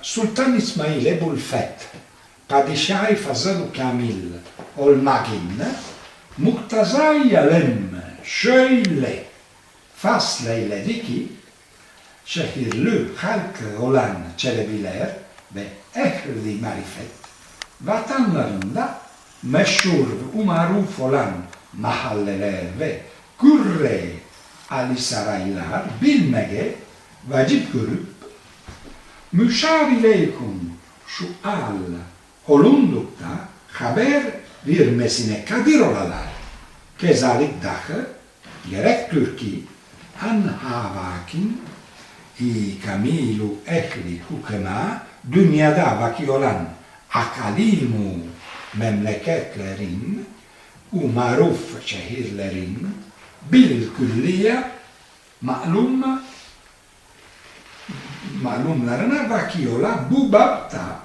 Sultan İsmail Ebu'l-Feth, Padişah-ı Fazıl-ı Kamil olmagin, Muktazay Alem şöyle fasleyledi ki, şehirli halkı olan Çelebiler ve ehli marifet, vatanlarında meşhur ve maruf olan mahalleler ve Kürre Ali saraylar bilmege vacip görüp, müşavireykum sual olundukta haber vermesine kadir olalar. Kezalik dahi gerektir ki an havakin kamilu ehli hukema dünyada vaki olan akalimu memleketlerin maruf şehirlerin bilkülliye malumlarına vaki olan bu babta